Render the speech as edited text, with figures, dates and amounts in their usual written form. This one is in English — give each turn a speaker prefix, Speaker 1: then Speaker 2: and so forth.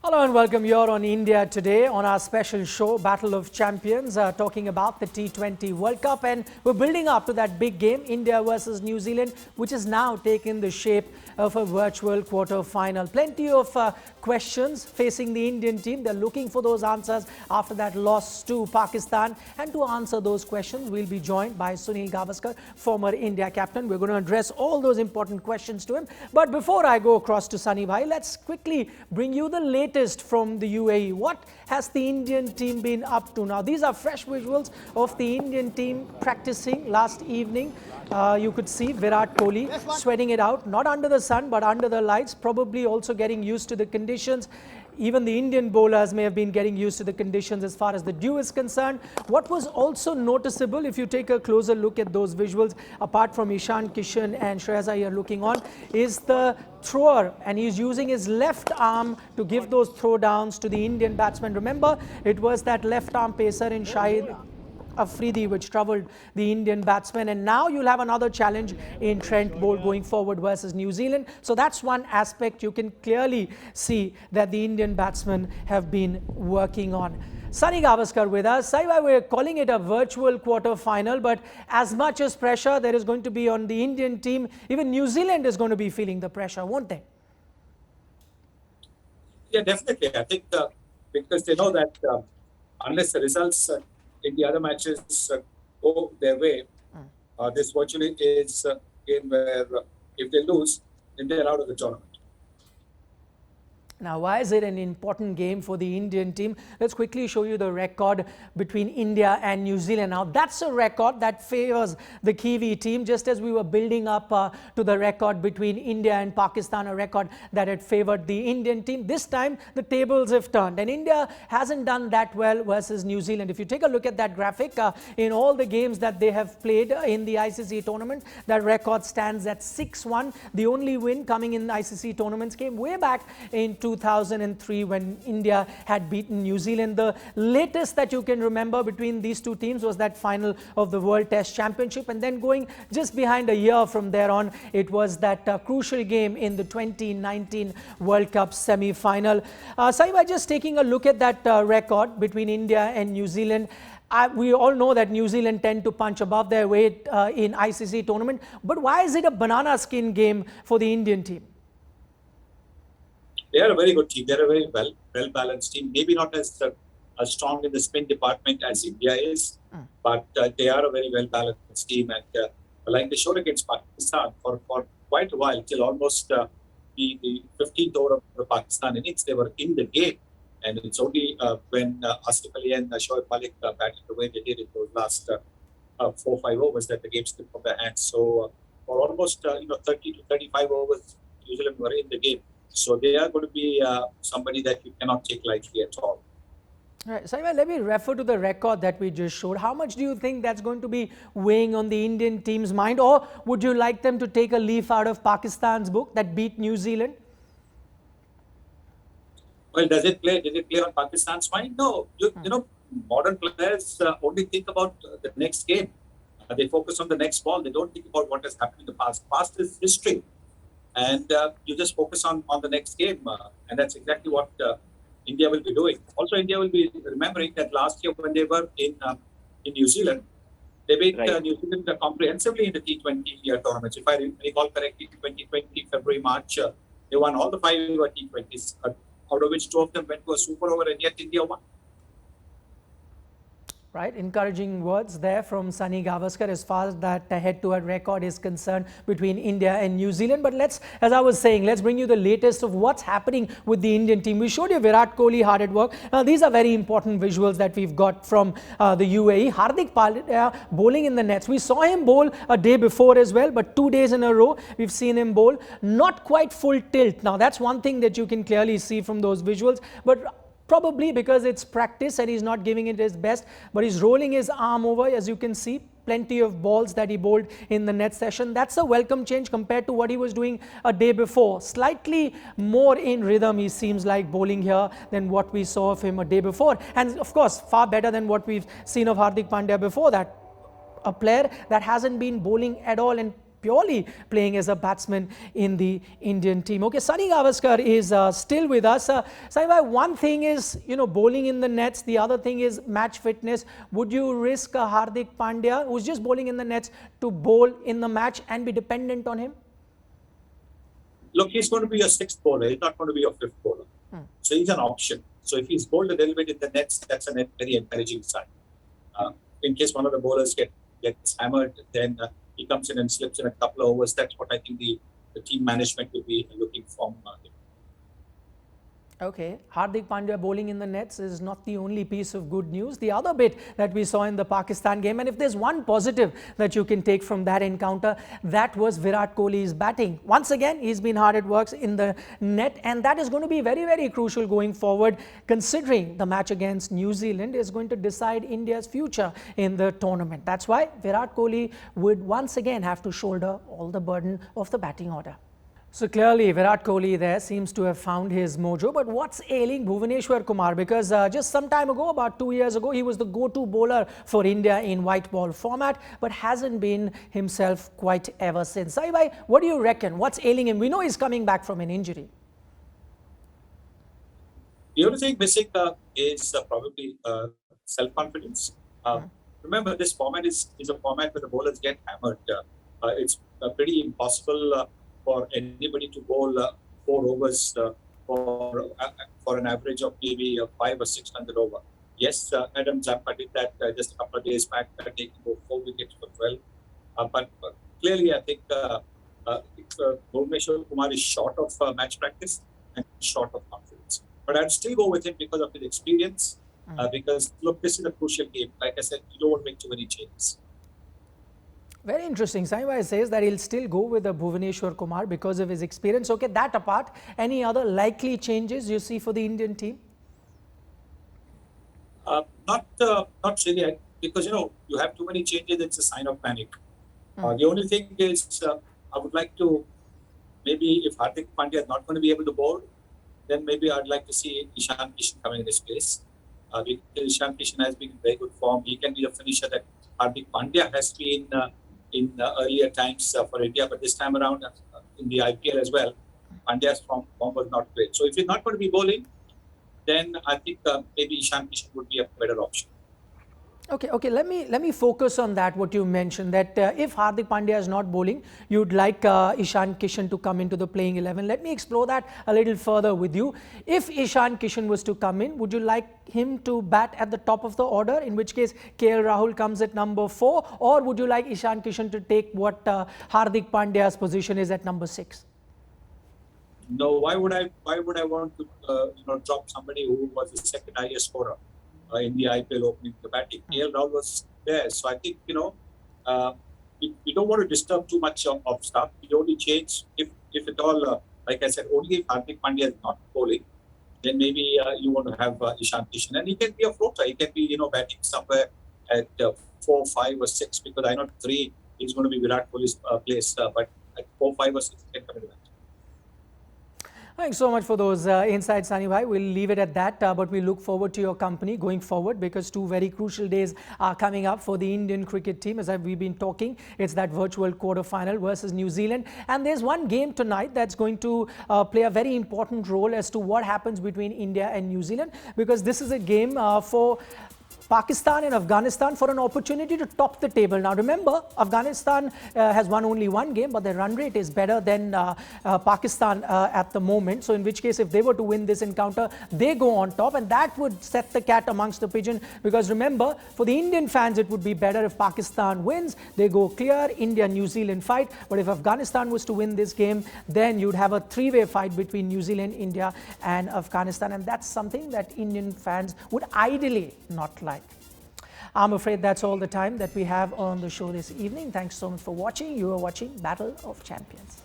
Speaker 1: Hello and welcome. You're on India Today on our special show, Battle of Champions, talking about the T20 World Cup. And we're building up to that big game, India versus New Zealand, which has now taken the shape of a virtual quarter-final. Plenty of questions facing the Indian team. They're looking for those answers after that loss to Pakistan. And to answer those questions, we'll be joined by Sunil Gavaskar, former India captain. We're going to address all those important questions to him. But before I go across to Sunny Bhai, let's quickly bring you the latest from the UAE. What has the Indian team been up to now? These are fresh visuals of the Indian team practicing last evening. You could see Virat Kohli sweating it out, not under the sun, but under the lights, probably also getting used to the conditions. Even the Indian bowlers may have been getting used to the conditions as far as the dew is concerned. What was also noticeable, if you take a closer look at those visuals, apart from Ishan Kishan and Shreyas Iyer looking on, is the thrower, and he's using his left arm to give those throwdowns to the Indian batsmen. Remember, it was that left arm pacer in Shahid Afridi which troubled the Indian batsmen, and now you'll have another challenge in Trent Boult going forward versus New Zealand. So that's one aspect you can clearly see that the Indian batsmen have been working on. Sunil Gavaskar with us. Saibai, we're calling it a virtual quarter-final, but as much as pressure there is going to be on the Indian team, even New Zealand is going to be feeling the pressure, won't they?
Speaker 2: Yeah, definitely. I think because they know that unless the results in the other matches go their way, this virtually is a game where if they lose, then they're out of the tournament.
Speaker 1: Now, why is it an important game for the Indian team? Let's quickly show you the record between India and New Zealand. Now, that's a record that favors the Kiwi team, just as we were building up to the record between India and Pakistan, a record that had favored the Indian team. This time, the tables have turned, and India hasn't done that well versus New Zealand. If you take a look at that graphic, in all the games that they have played in the ICC tournament, that record stands at 6-1. The only win coming in the ICC tournaments came way back in 2003 when India had beaten New Zealand. The latest that you can remember between these two teams was that final of the World Test Championship, and then going just behind a year from there on, it was that crucial game in the 2019 World Cup semi-final. Saibai, just taking a look at that record between India and New Zealand, we all know that New Zealand tend to punch above their weight in ICC tournament, but why is it a banana skin game for the Indian team?
Speaker 2: They are a very good team. They're a very well-balanced team. Maybe not as strong in the spin department as India is, but they are a very well-balanced team. And like they showed against Pakistan for quite a while, till almost the 15th over of the Pakistan innings, they were in the game. And it's only when Asif Ali and Shoaib Malik batted the way they did in those last 4-5 overs that the game slipped from their hands. So for almost 30 to 35 overs, New Zealand were in the game. So they are going to be somebody that you cannot take lightly at all.
Speaker 1: All right, Saibai, let me refer to the record that we just showed. How much do you think that's going to be weighing on the Indian team's mind? Or would you like them to take a leaf out of Pakistan's book that beat New Zealand?
Speaker 2: Well, did it play on Pakistan's mind? No. You know, modern players only think about the next game. They focus on the next ball. They don't think about what has happened in the past. Past is history. And you just focus on the next game. And that's exactly what India will be doing. Also, India will be remembering that last year when they were in New Zealand, they beat New Zealand comprehensively in the T20 tournaments. If I recall correctly, 2020, February, March, they won all the 5 T20s, out of which 2 of them went to a super over, and yet India won.
Speaker 1: Right, encouraging words there from Sunil Gavaskar as far as that head-to-head record is concerned between India and New Zealand. But let's, as I was saying, let's bring you the latest of what's happening with the Indian team. We showed you Virat Kohli hard at work. Now, these are very important visuals that we've got from the UAE. Hardik Pandya bowling in the nets. We saw him bowl a day before as well, but 2 days in a row, we've seen him bowl. Not quite full tilt. Now, that's one thing that you can clearly see from those visuals. But probably because it's practice and he's not giving it his best, but he's rolling his arm over, as you can see. Plenty of balls that he bowled in the net session. That's a welcome change compared to what he was doing a day before. Slightly more in rhythm, he seems like, bowling here than what we saw of him a day before. And of course, far better than what we've seen of Hardik Pandya before that. A player that hasn't been bowling at all and purely playing as a batsman in the Indian team. Okay, Sunil Gavaskar is still with us. Sunil, one thing is, bowling in the nets. The other thing is match fitness. Would you risk Hardik Pandya, who's just bowling in the nets, to bowl in the match and be dependent on him?
Speaker 2: Look, he's going to be a sixth bowler. He's not going to be a fifth bowler. So he's an option. So if he's bowled a little bit in the nets, that's a very encouraging sign. In case one of the bowlers gets hammered, then he comes in and slips in a couple of overs. That's what I think the team management will be looking for.
Speaker 1: Okay, Hardik Pandya bowling in the nets is not the only piece of good news. The other bit that we saw in the Pakistan game, and if there's one positive that you can take from that encounter, that was Virat Kohli's batting. Once again, he's been hard at work in the net, and that is going to be very, very crucial going forward, considering the match against New Zealand is going to decide India's future in the tournament. That's why Virat Kohli would once again have to shoulder all the burden of the batting order. So clearly Virat Kohli there seems to have found his mojo, but what's ailing Bhuvneshwar Kumar? Because just some time ago, about 2 years ago, he was the go-to bowler for India in white ball format, but hasn't been himself quite ever since. Sai, what do you reckon? What's ailing him? We know he's coming back from an injury.
Speaker 2: The only thing missing is probably self-confidence. Remember, this format is a format where the bowlers get hammered. It's pretty impossible for anybody to bowl 4 overs for an average of maybe 5 or 6 runs over. Yes, Adam Zampa did that just a couple of days back, taking 4 wickets for 12. But clearly, I think Bhuvneshwar Kumar is short of match practice and short of confidence. But I'd still go with him because of his experience. Because, look, this is a crucial game. Like I said, you don't want to make too many changes.
Speaker 1: Very interesting. Sai says that he'll still go with the Bhuvneshwar Kumar because of his experience. Okay, that apart, any other likely changes you see for the Indian team?
Speaker 2: Not really, because you have too many changes. It's a sign of panic. The only thing is, I would like to maybe if Hardik Pandya is not going to be able to bowl, then maybe I'd like to see Ishan Kishan coming in his place. Because Ishan Kishan has been in very good form. He can be the finisher that Hardik Pandya has been in earlier times for India, but this time around in the IPL as well, Pandya's form was not great. So if he's not going to be bowling, then I think maybe Ishan Kishan would be a better option.
Speaker 1: Okay. Let me focus on that. What you mentioned that if Hardik Pandya is not bowling, you'd like Ishan Kishan to come into the playing 11. Let me explore that a little further with you. If Ishan Kishan was to come in, would you like him to bat at the top of the order? In which case, KL Rahul comes at number 4, or would you like Ishan Kishan to take what Hardik Pandya's position is at number 6?
Speaker 2: No. Why would I want to drop somebody who was the second highest scorer in the IPL opening the batting? KL Rahul was there, so I think we don't want to disturb too much of stuff. We only change if at all. Like I said, only if Hardik Pandya is not bowling, then maybe you want to have Ishan Kishan, and he can be a floater. He can be batting somewhere at 4, 5, or 6. Because I know 3 is going to be Virat Kohli's place, but at 4, 5, or 6 he can come in.
Speaker 1: Thanks so much for those insights, Sunny Bhai. We'll leave it at that, but we look forward to your company going forward because 2 very crucial days are coming up for the Indian cricket team. As we've been talking, it's that virtual quarter-final versus New Zealand. And there's one game tonight that's going to play a very important role as to what happens between India and New Zealand, because this is a game for Pakistan and Afghanistan for an opportunity to top the table. Now remember, Afghanistan has won only 1 game, but their run rate is better than Pakistan at the moment. So in which case, if they were to win this encounter, they go on top, and that would set the cat amongst the pigeon. Because remember, for the Indian fans, it would be better if Pakistan wins. They go clear, India-New Zealand fight. But if Afghanistan was to win this game, then you'd have a 3-way fight between New Zealand, India and Afghanistan. And that's something that Indian fans would ideally not like. I'm afraid that's all the time that we have on the show this evening. Thanks so much for watching. You are watching Battle of Champions.